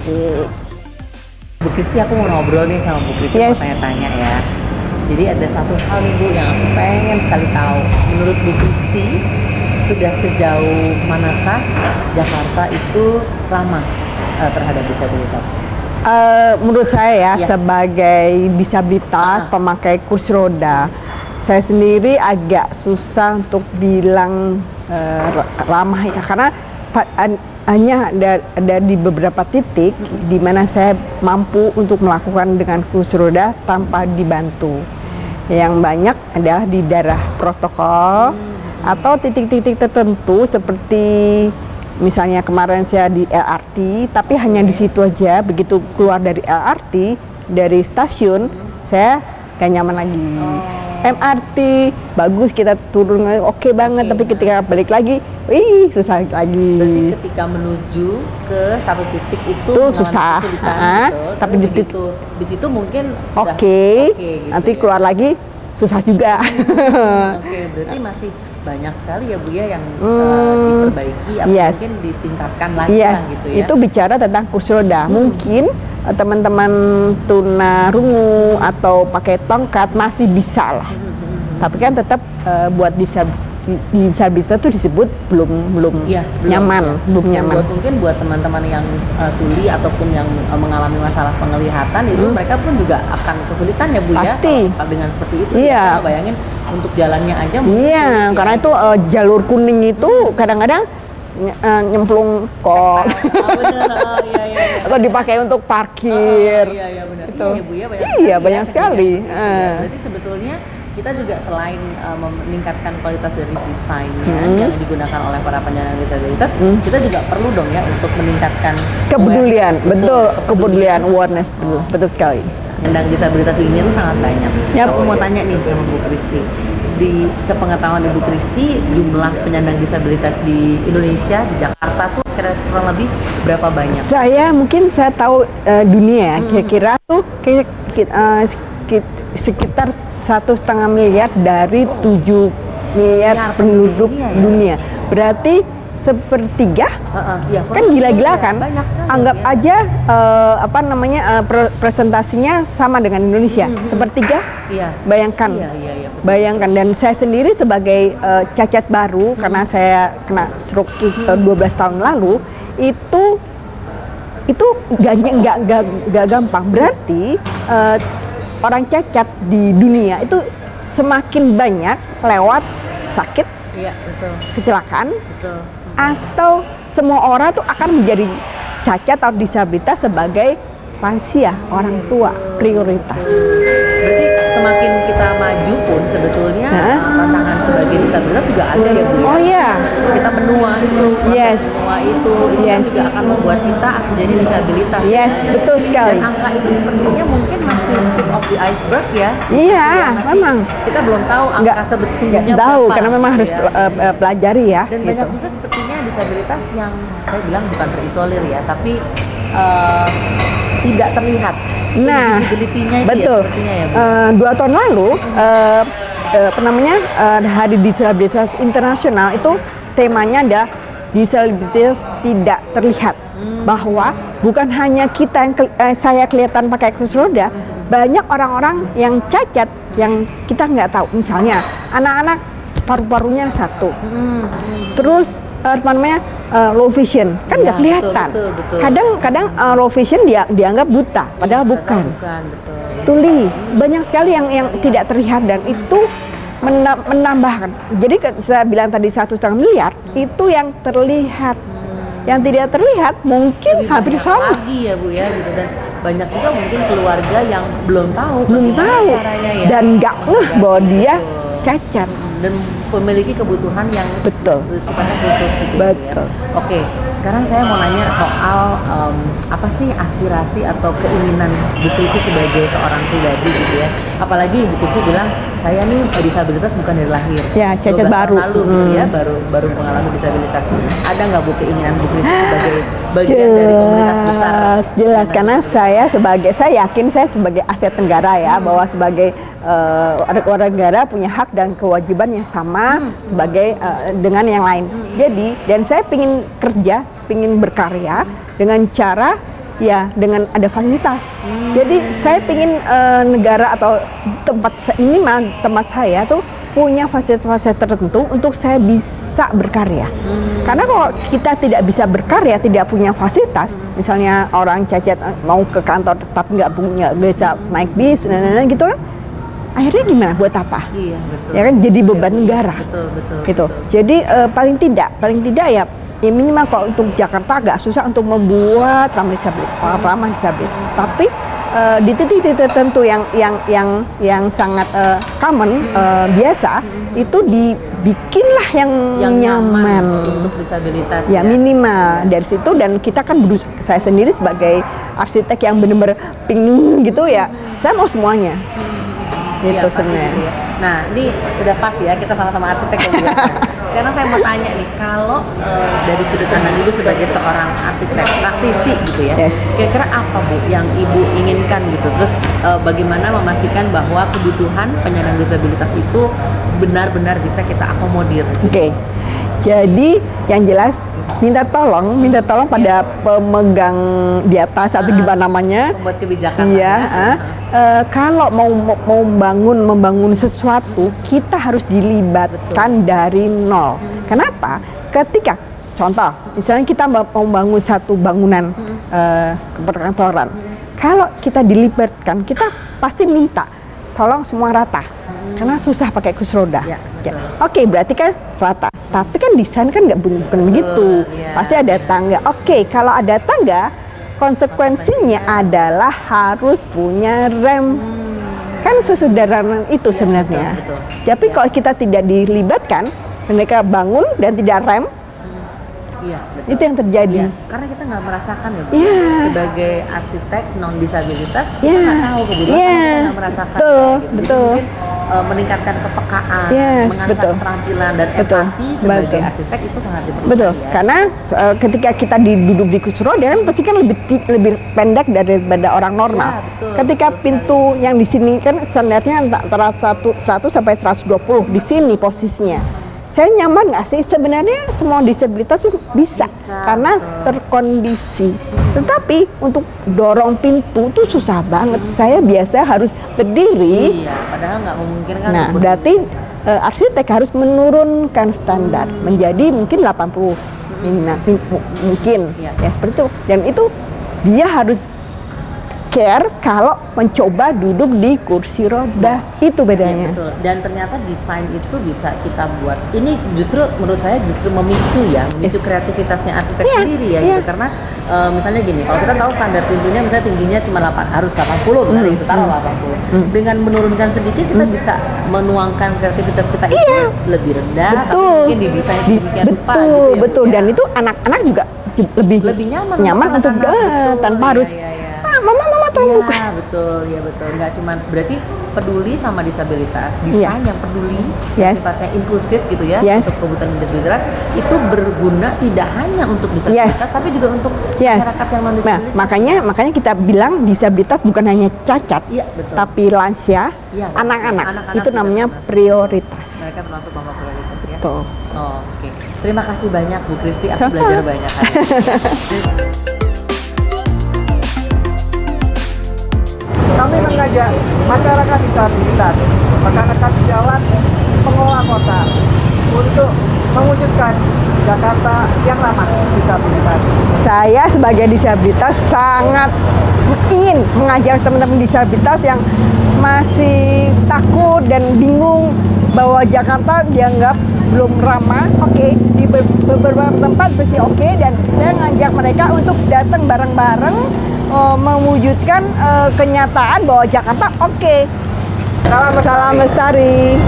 Asik. Bu Kristi, aku mau ngobrol nih sama Bu Kristi, mau tanya-tanya ya. Jadi ada satu hal nih Bu yang aku pengen sekali tahu. Menurut Bu Kristi, sudah sejauh manakah Jakarta itu ramah terhadap disabilitas? Menurut saya ya, sebagai disabilitas pemakai kursi roda, saya sendiri agak susah untuk bilang ramah ya, karena hanya ada di beberapa titik di mana saya mampu untuk melakukan dengan kursi roda tanpa dibantu. Yang banyak adalah di daerah protokol atau titik-titik tertentu seperti misalnya kemarin saya di LRT, tapi hanya di situ aja. Begitu keluar dari LRT, dari stasiun, saya gak nyaman lagi. MRT bagus, kita turun oke banget, tapi ketika balik lagi, susah lagi. Berarti ketika menuju ke satu titik itu susah, tapi begitu di situ mungkin sudah gitu nanti keluar lagi susah juga. Berarti masih banyak sekali ya Bu ya yang diperbaiki atau mungkin ditingkatkan lagi lah gitu ya. Itu bicara tentang kursi roda. Mungkin teman-teman tunarungu atau pakai tongkat masih bisa lah. Tapi kan tetap buat disabilitas itu disebut belum nyaman. Mungkin buat teman-teman yang tuli ataupun yang mengalami masalah penglihatan itu mereka pun juga akan kesulitan ya Bu ya. Pasti. Dengan seperti itu. Ya. Bayangin untuk jalannya aja mungkin. Karena itu jalur kuning itu kadang-kadang nyemplung kol. Atau dipakai untuk parkir. Iya benar. Itu. Iya Bu ya, banyak sekali. Berarti sebetulnya kita juga selain meningkatkan kualitas dari desainnya yang digunakan oleh para penyandang disabilitas, kita juga perlu dong ya untuk meningkatkan kepedulian, kepedulian awareness, betul sekali. Penyandang disabilitas di dunia itu sangat banyak. Aku mau tanya nih sama Bu Kristi, di sepengetahuan Ibu Kristi, jumlah penyandang disabilitas di Indonesia, di Jakarta tuh kurang lebih berapa banyak? Saya tahu dunia kira-kira tuh sekitar 1,5 miliar dari 7 miliar penduduk dunia. Berarti sepertiga, kan gila-gila kan? Anggap aja presentasinya sama dengan Indonesia, sepertiga. Bayangkan, bayangkan. Dan saya sendiri sebagai cacat baru karena saya kena stroke 12 tahun lalu, itu gak gampang. Berarti orang cacat di dunia itu semakin banyak lewat sakit, kecelakaan, atau semua orang tuh akan menjadi cacat atau disabilitas sebagai lansia, orang tua, prioritas. Berarti semakin kita maju pun sebetulnya tantangan sebagai disabilitas juga ada ya Bu ya? Oh iya. Kita menua itu, menua itu kan juga akan membuat kita menjadi disabilitas. Betul sekali. Dan angka itu sepertinya mungkin masih tip of the iceberg ya? Iya, memang. Kita belum tahu angka sebetulnya tahu, berapa. Karena memang harus pelajari ya. Dan banyak juga sepertinya disabilitas yang saya bilang bukan terisolir ya, tapi tidak terlihat. Nah, betul. Ya, 2 tahun lalu, Hari Disabilitas Internasional itu temanya ada disabilitas tidak terlihat. Bahwa bukan hanya kita yang saya kelihatan pakai kursi roda, banyak orang-orang yang cacat yang kita nggak tahu. Misalnya anak-anak paru-parunya satu, terus low vision kan nggak kelihatan. Kadang low vision dianggap buta, padahal bukan. Tuli banyak sekali yang tidak terlihat, dan itu menambahkan. Jadi saya bilang tadi 1,5 miliar itu yang terlihat. Yang tidak terlihat mungkin hampir sama. Lagi ya Bu ya gitu, dan banyak juga mungkin keluarga yang belum tahu caranya ya, dan nggak ngeh bahwa dia cacat dan memiliki kebutuhan yang sifatnya khusus gitu ya. Oke, sekarang saya mau nanya soal apa sih aspirasi atau keinginan Bu Kristi sebagai seorang pribadi gitu ya. Apalagi Bu Kristi bilang saya nih disabilitas bukan dari lahir. Ya, cacat baru. Lalu gitu ya, baru mengalami disabilitas. Ada nggak Bu keinginan Bu Kristi sebagai bagian dari komunitas besar? Jelas, karena saya yakin saya sebagai aset negara ya, bahwa sebagai warga negara punya hak dan kewajiban yang sama sebagai dengan yang lain. Jadi, dan saya pingin kerja, pingin berkarya dengan cara ya dengan ada fasilitas. Jadi saya ingin negara atau tempat saya tuh punya fasilitas-fasilitas tertentu untuk saya bisa berkarya. Karena kalau kita tidak bisa berkarya, tidak punya fasilitas, misalnya orang cacat mau ke kantor tapi nggak bisa naik bis, gitu kan, akhirnya gimana? Buat apa? Iya, betul. Ya kan jadi beban negara. Betul. Gitu. Jadi paling tidak ya minimal kalau untuk Jakarta agak susah untuk membuat ramah disabilitas. Tapi di titik-titik tertentu yang sangat common, biasa, itu dibikinlah yang nyaman untuk disabilitas. Ya minimal dari situ. Dan kita kan saya sendiri sebagai arsitek yang benar-benar pingin gitu ya, saya mau semuanya. Gitu sebenarnya. Gitu ya. Nah, ini udah pas ya, kita sama-sama arsitek ya. Sekarang saya mau tanya nih, kalau dari sudut pandang Ibu sebagai seorang arsitek praktisi gitu ya, kira-kira apa Bu yang Ibu inginkan gitu? Terus bagaimana memastikan bahwa kebutuhan penyandang disabilitas itu benar-benar bisa kita akomodir? Oke. Jadi yang jelas minta tolong pada pemegang di atas atau gimana namanya, membuat kebijakan. Iya. Kalau mau membangun sesuatu, kita harus dilibatkan dari nol. Kenapa? Ketika contoh, misalnya kita mau membangun satu bangunan perkantoran, kalau kita dilibatkan, kita pasti minta tolong semua rata. Karena susah pakai kursi roda. Ya, Oke, berarti kan rata. Tapi kan desain kan bukan begitu. Pasti ada tangga. Oke, kalau ada tangga, konsekuensinya adalah harus punya rem. Kan sesederhana itu sebenarnya. Betul. Tapi kalau kita tidak dilibatkan, mereka bangun dan tidak rem, betul. Itu yang terjadi. Karena kita nggak merasakan ya, Bu. Sebagai arsitek non disabilitas, kita nggak tahu kebutuhan, kita nggak merasakan. Betul. Jadi mungkin meningkatkan kepekaan, mengasah keterampilan dan empati sebagai arsitek itu sangat diperlukan. Betul. Ya. Karena ketika kita duduk di kursi roda kan pasti kan lebih pendek daripada orang normal. Ketika pintu yang di sini kan standarnya antara 100 sampai 120 di sini posisinya. Saya nyaman nggak sih? Sebenarnya semua disabilitas bisa karena terkondisi. Tetapi untuk dorong pintu tuh susah banget. Saya biasa harus berdiri. Padahal nggak memungkinkan. Nah, berarti arsitek harus menurunkan standar menjadi mungkin 80. Mungkin ya seperti itu. Dan itu dia harus care kalau mencoba duduk di kursi roda. Itu bedanya. Betul. Dan ternyata desain itu bisa kita buat. Ini justru menurut saya memicu kreativitasnya arsitek sendiri ya gitu. Karena misalnya gini, kalau kita tahu standar pintunya misalnya tingginya cuma harus 80 misalnya gitu, taruh 80. Dengan menurunkan sedikit kita bisa menuangkan kreativitas kita itu lebih rendah, tapi mungkin didesain sedemikian rupa gitu ya. Betul. Dan itu anak-anak juga lebih nyaman untuk tanpa harus mama tolong buka. Betul. Nggak cuma berarti peduli sama disabilitas, desain yang peduli, sifatnya inklusif gitu ya, untuk kebutuhan disabilitas itu berguna tidak hanya untuk disabilitas, tapi juga untuk masyarakat yang non disabilitas. Nah, makanya kita bilang disabilitas bukan hanya cacat, tapi lansia, anak-anak itu namanya prioritas. Mereka termasuk kelompok prioritas ya. Betul. Oke. Terima kasih banyak Bu Kristi, aku belajar banyak hari ini. Kami mengajak masyarakat disabilitas, rekan-rekan sejawat, pengelola kota untuk mewujudkan Jakarta yang ramah disabilitas. Saya sebagai disabilitas sangat ingin mengajak teman-teman disabilitas yang masih takut dan bingung bahwa Jakarta dianggap belum ramah. Di beberapa tempat pasti dan saya ngajak mereka untuk datang bareng-bareng mewujudkan kenyataan bahwa Jakarta Salam Lestari.